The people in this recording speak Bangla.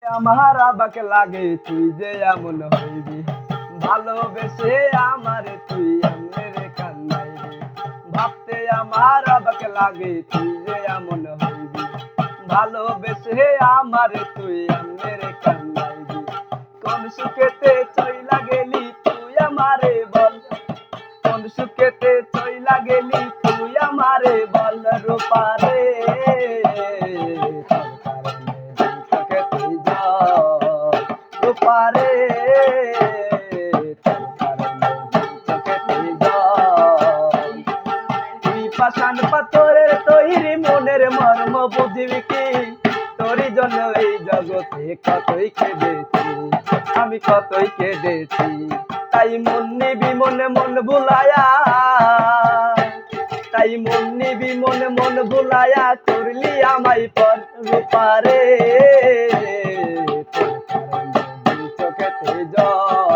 আমার আবাকে লাগে তুই যে এমন হইবি, ভালোবেসে আমারে তুই এমনে কান্দাইবি। ভাবতে আমার আবাকে লাগে তুই যে এমন হইবি, ভালোবেসে আমারে তুই এমনে কান্দাইবি। কোন সুখেতে চইলা গেলি তুই আমারে বল, কোন সুখেতে চইলা গেলি তুই আমারে বল রূপারে। পারে পাষাণ পাথরের তৈরি মনের মর্ম বুঝিবি কি, তোরই জন্য এই জগতে কতই কেঁদেছি, আমি কতই কেঁদেছি। তাই মন নিবি মনে মন ভুলায়া, তাই মন নিবি মনে মন ভুলায়া করলি আমায় পর রূপারে। চোখেতে জল